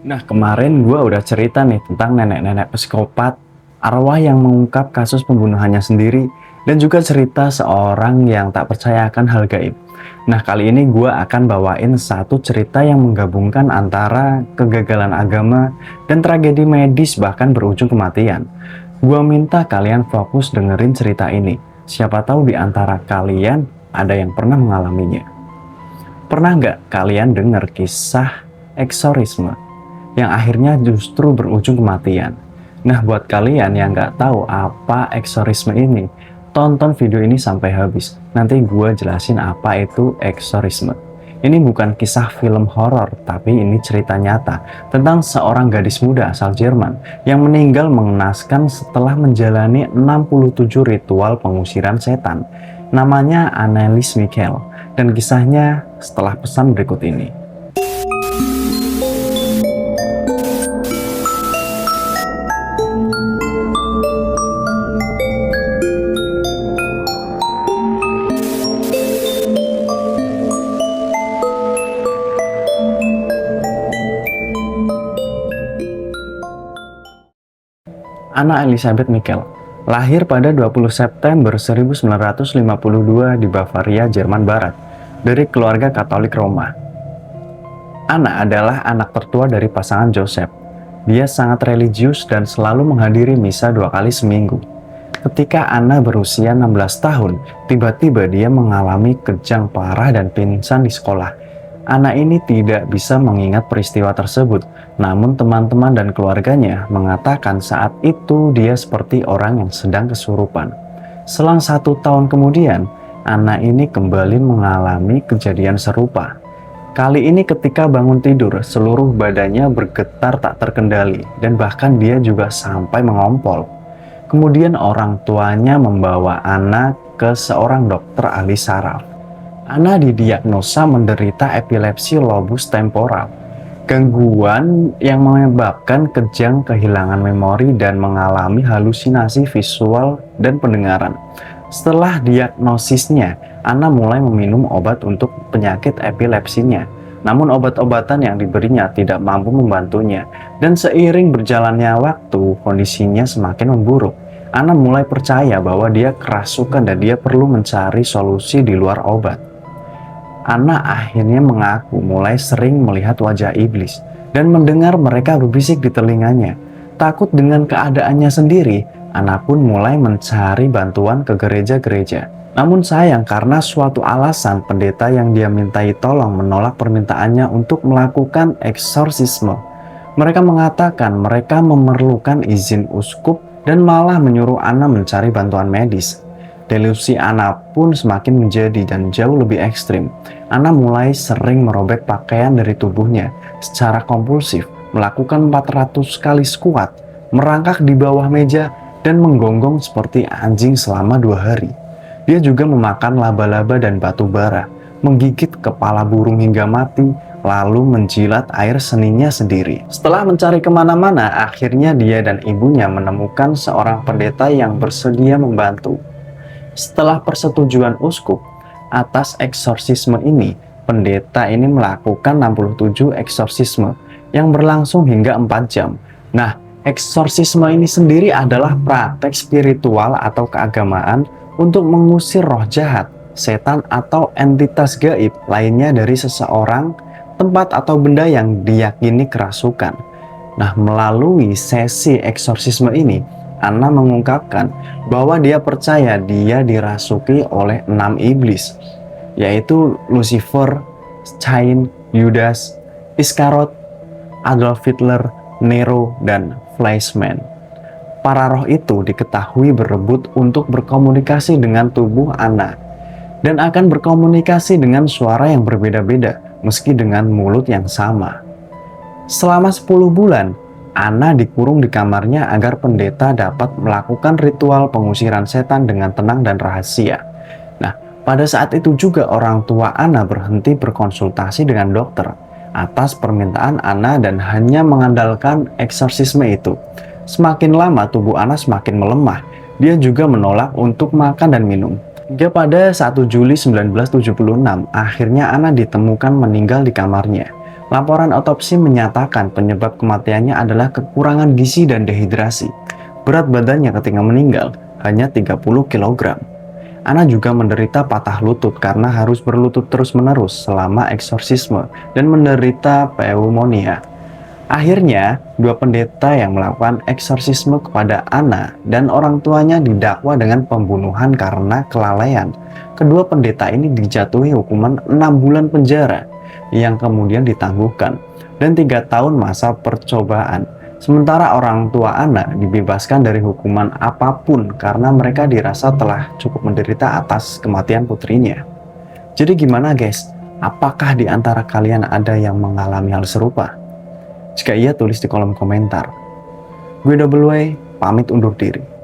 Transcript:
Nah, kemarin gue udah cerita nih tentang nenek-nenek psikopat, arwah yang mengungkap kasus pembunuhannya sendiri, dan juga cerita seorang yang tak percaya akan hal gaib. Nah, kali ini gue akan bawain satu cerita yang menggabungkan antara kegagalan agama dan tragedi medis bahkan berujung kematian. Gue minta kalian fokus dengerin cerita ini. Siapa tahu di antara kalian ada yang pernah mengalaminya. Pernah nggak kalian dengar kisah eksorisme yang akhirnya justru berujung kematian? Nah, buat kalian yang nggak tahu apa eksorisme ini, tonton video ini sampai habis. Nanti gue jelasin apa itu eksorisme. Ini bukan kisah film horor, tapi ini cerita nyata tentang seorang gadis muda asal Jerman yang meninggal mengenaskan setelah menjalani 67 ritual pengusiran setan. Namanya Annelies Michel, dan kisahnya setelah pesan berikut ini. Anna Elisabeth Michel lahir pada 20 September 1952 di Bavaria, Jerman Barat, dari keluarga Katolik Roma. Anna adalah anak tertua dari pasangan Joseph. Dia sangat religius dan selalu menghadiri misa 2 kali seminggu. Ketika Anna berusia 16 tahun, tiba-tiba dia mengalami kejang parah dan pingsan di sekolah. Anak ini tidak bisa mengingat peristiwa tersebut, namun teman-teman dan keluarganya mengatakan saat itu dia seperti orang yang sedang kesurupan. Selang 1 tahun kemudian, anak ini kembali mengalami kejadian serupa. Kali ini ketika bangun tidur, seluruh badannya bergetar tak terkendali dan bahkan dia juga sampai mengompol. Kemudian orang tuanya membawa Anna ke seorang dokter ahli saraf. Anna didiagnosa menderita epilepsi lobus temporal, gangguan yang menyebabkan kejang kehilangan memori dan mengalami halusinasi visual dan pendengaran. Setelah diagnosisnya, Anna mulai meminum obat untuk penyakit epilepsinya. Namun obat-obatan yang diberinya tidak mampu membantunya, dan seiring berjalannya waktu, kondisinya semakin memburuk. Anna mulai percaya bahwa dia kerasukan dan dia perlu mencari solusi di luar obat. Anna akhirnya mengaku mulai sering melihat wajah iblis dan mendengar mereka berbisik di telinganya. Takut dengan keadaannya sendiri, Anna pun mulai mencari bantuan ke gereja-gereja. Namun sayang karena suatu alasan pendeta yang dia mintai tolong menolak permintaannya untuk melakukan eksorsisme. Mereka mengatakan mereka memerlukan izin uskup dan malah menyuruh Anna mencari bantuan medis. Delusi Anna pun semakin menjadi dan jauh lebih ekstrim. Anna mulai sering merobek pakaian dari tubuhnya secara kompulsif, melakukan 400 kali squat, merangkak di bawah meja, dan menggonggong seperti anjing selama 2 hari. Dia juga memakan laba-laba dan batu bara, menggigit kepala burung hingga mati, lalu menjilat air seninya sendiri. Setelah mencari kemana-mana, akhirnya dia dan ibunya menemukan seorang pendeta yang bersedia membantu. Setelah persetujuan uskup atas eksorsisme ini, pendeta ini melakukan 67 eksorsisme yang berlangsung hingga 4 jam. Nah, eksorsisme ini sendiri adalah praktek spiritual atau keagamaan untuk mengusir roh jahat, setan atau entitas gaib lainnya dari seseorang, tempat atau benda yang diyakini kerasukan. Nah, melalui sesi eksorsisme ini, Anna mengungkapkan bahwa dia percaya dia dirasuki oleh 6 iblis, yaitu Lucifer, Cain, Yudas, Iskarot, Adolf Hitler, Nero, dan Fleischmann. Para roh itu diketahui berebut untuk berkomunikasi dengan tubuh Anna dan akan berkomunikasi dengan suara yang berbeda-beda meski dengan mulut yang sama. Selama 10 bulan, Anna dikurung di kamarnya agar pendeta dapat melakukan ritual pengusiran setan dengan tenang dan rahasia. Nah, pada saat itu juga orang tua Anna berhenti berkonsultasi dengan dokter atas permintaan Anna dan hanya mengandalkan eksorsisme itu. Semakin lama tubuh Anna semakin melemah. Dia juga menolak untuk makan dan minum. Hingga pada 1 Juli 1976, akhirnya Anna ditemukan meninggal di kamarnya. Laporan otopsi menyatakan penyebab kematiannya adalah kekurangan gizi dan dehidrasi. Berat badannya ketika meninggal hanya 30 kg. Ana juga menderita patah lutut karena harus berlutut terus-menerus selama eksorsisme dan menderita pneumonia. Akhirnya, dua pendeta yang melakukan eksorsisme kepada Ana dan orang tuanya didakwa dengan pembunuhan karena kelalaian. Kedua pendeta ini dijatuhi hukuman 6 bulan penjara yang kemudian ditangguhkan dan 3 tahun masa percobaan. Sementara orang tua Ana dibebaskan dari hukuman apapun karena mereka dirasa telah cukup menderita atas kematian putrinya. Jadi gimana guys? Apakah di antara kalian ada yang mengalami hal serupa? Jika iya, tulis di kolom komentar. Gue Double Way, pamit undur diri.